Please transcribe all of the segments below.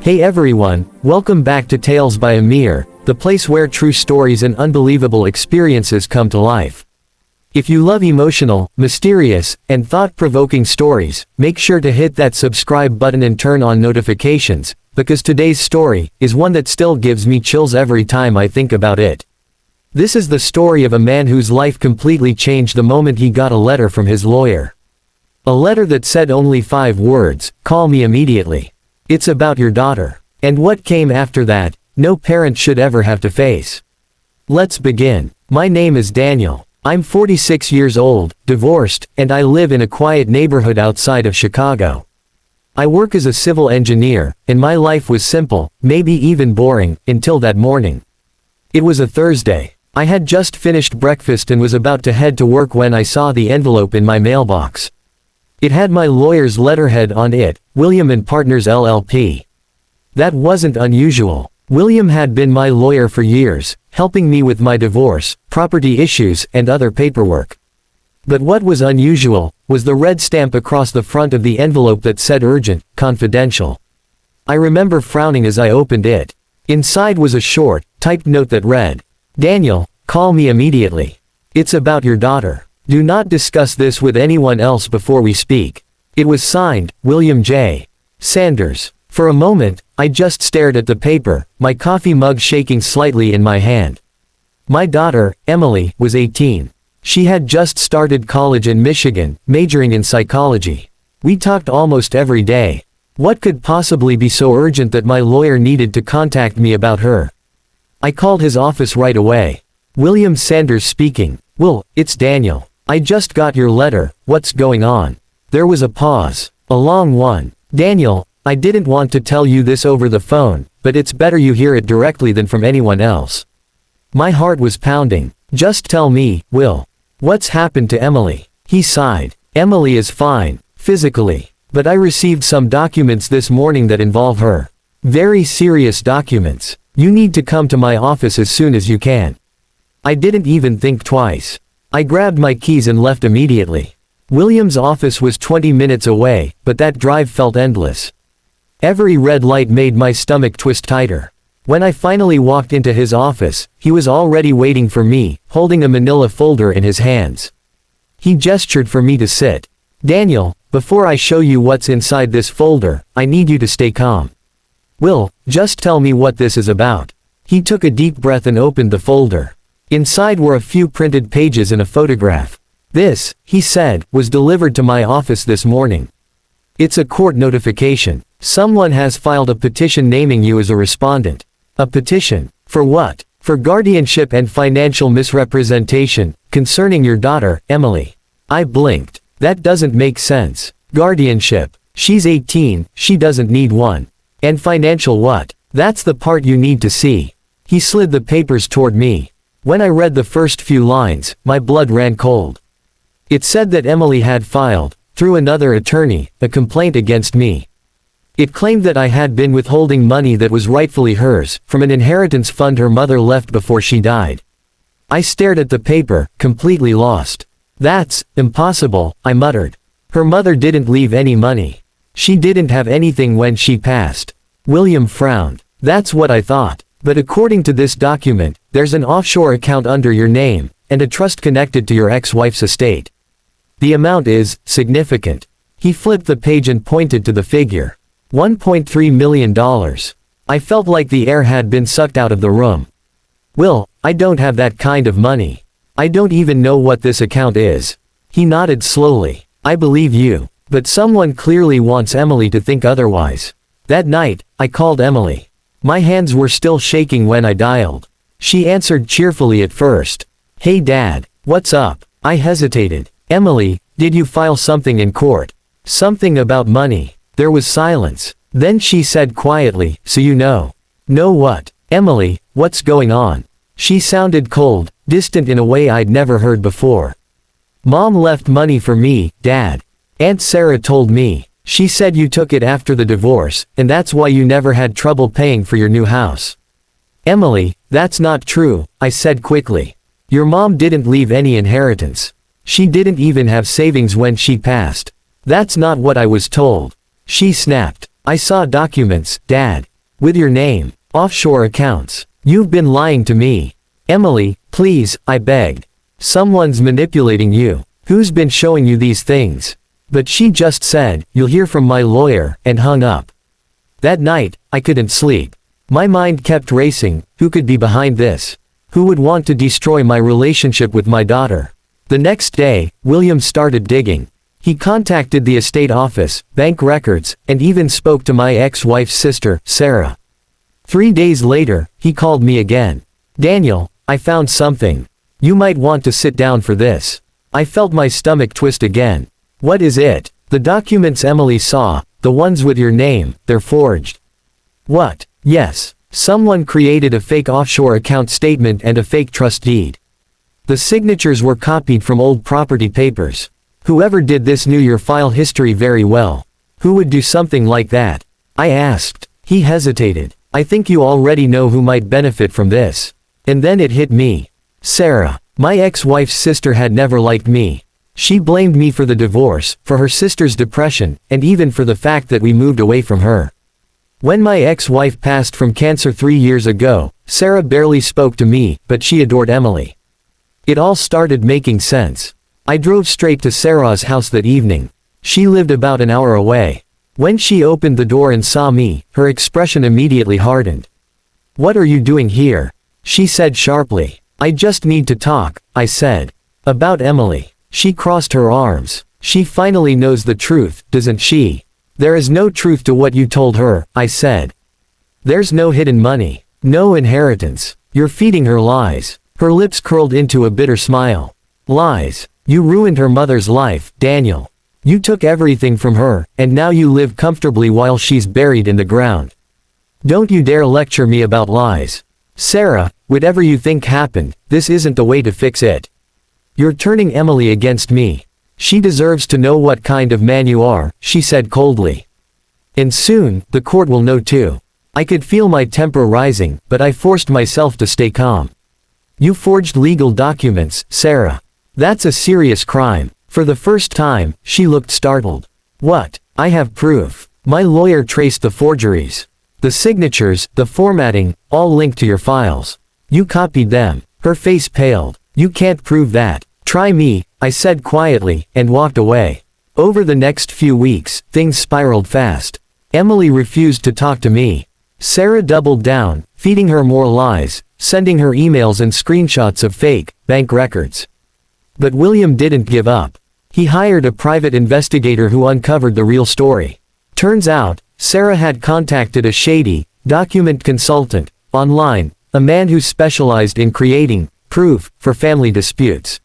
Hey everyone, welcome back to Tales by Amir, the place where true stories and unbelievable experiences come to life. If you love emotional, mysterious, and thought-provoking stories, make sure to hit that subscribe button and turn on notifications, because today's story is one that still gives me chills every time I think about it. This is the story of a man whose life completely changed the moment he got a letter from his lawyer. A letter that said only 5 words, "Call me immediately. It's about your daughter." And what came after that, no parent should ever have to face. Let's begin. My name is Daniel. I'm 46 years old, divorced, and I live in a quiet neighborhood outside of Chicago. I work as a civil engineer, and my life was simple, maybe even boring, until that morning. It was a Thursday. I had just finished breakfast and was about to head to work when I saw the envelope in my mailbox. It had my lawyer's letterhead on it, William & Partners LLP. That wasn't unusual. William had been my lawyer for years, helping me with my divorce, property issues, and other paperwork. But what was unusual was the red stamp across the front of the envelope that said urgent, confidential. I remember frowning as I opened it. Inside was a short, typed note that read, "Daniel, call me immediately. It's about your daughter. Do not discuss this with anyone else before we speak." It was signed, William J. Sanders. For a moment, I just stared at the paper, my coffee mug shaking slightly in my hand. My daughter, Emily, was 18. She had just started college in Michigan, majoring in psychology. We talked almost every day. What could possibly be so urgent that my lawyer needed to contact me about her? I called his office right away. "William Sanders speaking. Will, it's Daniel. I just got your letter, what's going on?" There was a pause. A long one. "Daniel, I didn't want to tell you this over the phone, but it's better you hear it directly than from anyone else." My heart was pounding. "Just tell me, Will. What's happened to Emily?" He sighed. "Emily is fine, physically. But I received some documents this morning that involve her. Very serious documents. You need to come to my office as soon as you can." I didn't even think twice. I grabbed my keys and left immediately. William's office was 20 minutes away, but that drive felt endless. Every red light made my stomach twist tighter. When I finally walked into his office, he was already waiting for me, holding a manila folder in his hands. He gestured for me to sit. "Daniel, before I show you what's inside this folder, I need you to stay calm. Will, just tell me what this is about." He took a deep breath and opened the folder. Inside were a few printed pages and a photograph. "This," he said, "was delivered to my office this morning. It's a court notification. Someone has filed a petition naming you as a respondent." "A petition? For what?" "For guardianship and financial misrepresentation, concerning your daughter, Emily." I blinked. That doesn't make sense. Guardianship. She's 18, she doesn't need one. And financial what? That's the part you need to see. He slid the papers toward me. When I read the first few lines, my blood ran cold. It said that Emily had filed, through another attorney, a complaint against me. It claimed that I had been withholding money that was rightfully hers, from an inheritance fund her mother left before she died. I stared at the paper, completely lost. "That's impossible," I muttered. "Her mother didn't leave any money. She didn't have anything when she passed." William frowned. "That's what I thought. But according to this document, there's an offshore account under your name, and a trust connected to your ex-wife's estate. The amount is significant." He flipped the page and pointed to the figure. $1.3 million. I felt like the air had been sucked out of the room. "Will, I don't have that kind of money. I don't even know what this account is." He nodded slowly. "I believe you. But someone clearly wants Emily to think otherwise." That night, I called Emily. My hands were still shaking when I dialed. She answered cheerfully at first. "Hey Dad, what's up?" I hesitated. "Emily, did you file something in court? Something about money?" There was silence. Then she said quietly, "So you know." "Know what?" "Emily, what's going on?" She sounded cold, distant in a way I'd never heard before. "Mom left money for me, Dad. Aunt Sarah told me. She said you took it after the divorce, and that's why you never had trouble paying for your new house." "Emily, that's not true," I said quickly. "Your mom didn't leave any inheritance. She didn't even have savings when she passed." "That's not what I was told." She snapped. "I saw documents, Dad. With your name. Offshore accounts. You've been lying to me. Emily, please, I begged. Someone's manipulating you. Who's been showing you these things? But she just said, you'll hear from my lawyer, and hung up. That night, I couldn't sleep. My mind kept racing. Who could be behind this? Who would want to destroy my relationship with my daughter? The next day, William started digging. He contacted the estate office, bank records, and even spoke to my ex-wife's sister, Sarah. 3 days later, he called me again. Daniel, I found something. You might want to sit down for this. I felt my stomach twist again. What is it? The documents Emily saw, the ones with your name, they're forged. What? Yes. Someone created a fake offshore account statement and a fake trust deed. The signatures were copied from old property papers. Whoever did this knew your file history very well. Who would do something like that? I asked. He hesitated. I think you already know who might benefit from this. And then it hit me. Sarah. My ex-wife's sister had never liked me. She blamed me for the divorce, for her sister's depression, and even for the fact that we moved away from her. When my ex-wife passed from cancer 3 years ago, Sarah barely spoke to me, but she adored Emily. It all started making sense. I drove straight to Sarah's house that evening. She lived about an hour away. When she opened the door and saw me, her expression immediately hardened. What are you doing here? She said sharply. I just need to talk, I said. About Emily. She crossed her arms. She finally knows the truth, doesn't she? There is no truth to what you told her, I said. There's no hidden money. No inheritance. You're feeding her lies. Her lips curled into a bitter smile. Lies. You ruined her mother's life, Daniel. You took everything from her, and now you live comfortably while she's buried in the ground. Don't you dare lecture me about lies. Sarah, whatever you think happened, this isn't the way to fix it. You're turning Emily against me. She deserves to know what kind of man you are, she said coldly. And soon, the court will know too. I could feel my temper rising, but I forced myself to stay calm. You forged legal documents, Sarah. That's a serious crime. For the first time, she looked startled. What? I have proof. My lawyer traced the forgeries. The signatures, the formatting, all linked to your files. You copied them. Her face paled. You can't prove that. Try me, I said quietly, and walked away. Over the next few weeks, things spiraled fast. Emily refused to talk to me. Sarah doubled down, feeding her more lies, sending her emails and screenshots of fake bank records. But William didn't give up. He hired a private investigator who uncovered the real story. Turns out, Sarah had contacted a shady document consultant online, a man who specialized in creating proof for family disputes.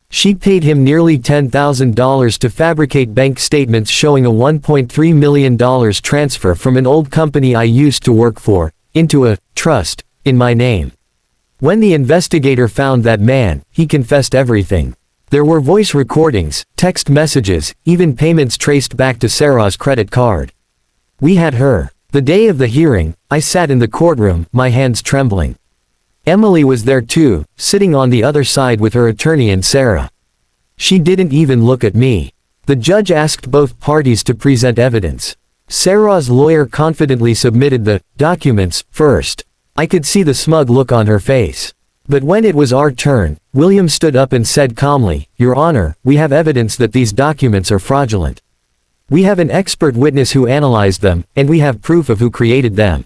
She paid him nearly $10,000 to fabricate bank statements showing a $1.3 million transfer from an old company I used to work for, into a trust, in my name. When the investigator found that man, he confessed everything. There were voice recordings, text messages, even payments traced back to Sarah's credit card. We had her. The day of the hearing, I sat in the courtroom, my hands trembling. Emily was there too, sitting on the other side with her attorney and Sarah. She didn't even look at me. The judge asked both parties to present evidence. Sarah's lawyer confidently submitted the documents first. I could see the smug look on her face. But when it was our turn, William stood up and said calmly, Your Honor, we have evidence that these documents are fraudulent. We have an expert witness who analyzed them, and we have proof of who created them.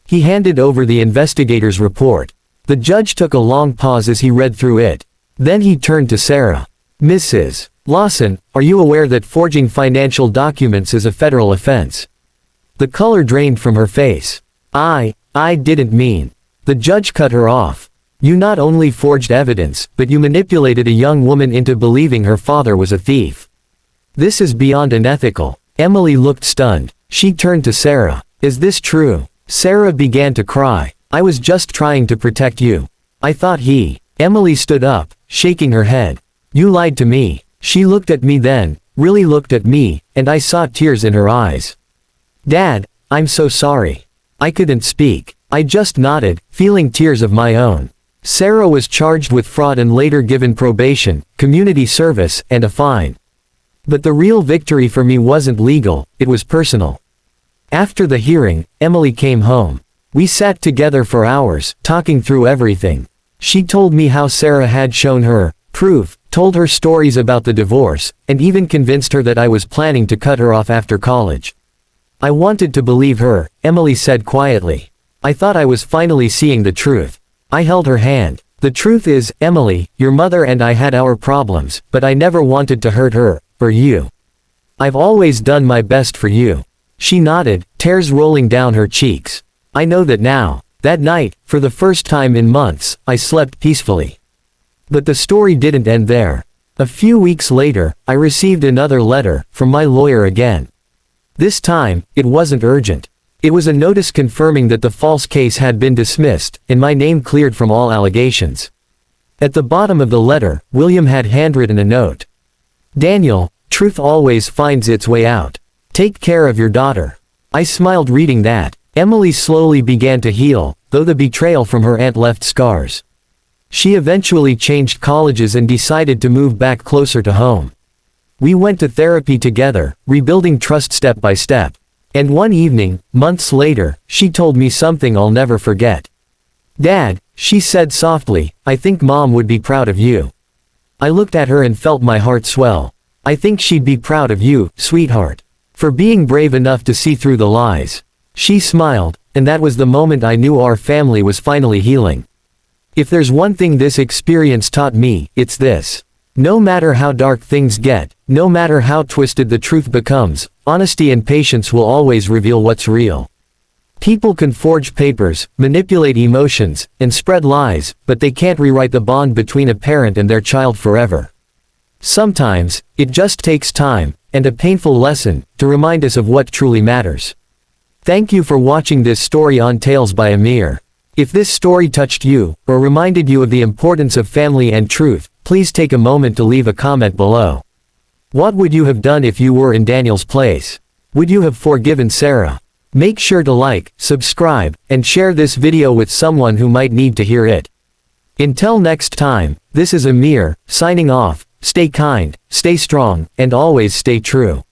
He handed over the investigator's report. The judge took a long pause as he read through it. Then he turned to Sarah. Mrs. Lawson, are you aware that forging financial documents is a federal offense? The color drained from her face. I didn't mean. The judge cut her off. You not only forged evidence, but you manipulated a young woman into believing her father was a thief. This is beyond unethical. Emily looked stunned. She turned to Sarah. Is this true? Sarah began to cry. I was just trying to protect you. I thought he. Emily stood up, shaking her head. You lied to me. She looked at me then, really looked at me, and I saw tears in her eyes. Dad, I'm so sorry. I couldn't speak. I just nodded, feeling tears of my own. Sarah was charged with fraud and later given probation, community service, and a fine. But the real victory for me wasn't legal, it was personal. After the hearing, Emily came home. We sat together for hours, talking through everything. She told me how Sarah had shown her proof, told her stories about the divorce, and even convinced her that I was planning to cut her off after college. I wanted to believe her, Emily said quietly. I thought I was finally seeing the truth. I held her hand. The truth is, Emily, your mother and I had our problems, but I never wanted to hurt her, or you. I've always done my best for you. She nodded, tears rolling down her cheeks. I know that now. That night, for the first time in months, I slept peacefully. But the story didn't end there. A few weeks later, I received another letter, from my lawyer again. This time, it wasn't urgent. It was a notice confirming that the false case had been dismissed, and my name cleared from all allegations. At the bottom of the letter, William had handwritten a note. Daniel, truth always finds its way out. Take care of your daughter. I smiled reading that. Emily slowly began to heal, though the betrayal from her aunt left scars. She eventually changed colleges and decided to move back closer to home. We went to therapy together, rebuilding trust step by step. And one evening, months later, she told me something I'll never forget. Dad, she said softly, I think Mom would be proud of you. I looked at her and felt my heart swell. I think she'd be proud of you, sweetheart. For being brave enough to see through the lies. She smiled, and that was the moment I knew our family was finally healing. If there's one thing this experience taught me, it's this. No matter how dark things get, no matter how twisted the truth becomes, honesty and patience will always reveal what's real. People can forge papers, manipulate emotions, and spread lies, but they can't rewrite the bond between a parent and their child forever. Sometimes, it just takes time, and a painful lesson, to remind us of what truly matters. Thank you for watching this story on Tales by Amir. If this story touched you, or reminded you of the importance of family and truth, please take a moment to leave a comment below. What would you have done if you were in Daniel's place? Would you have forgiven Sarah? Make sure to like, subscribe, and share this video with someone who might need to hear it. Until next time, this is Amir, signing off. Stay kind, stay strong, and always stay true.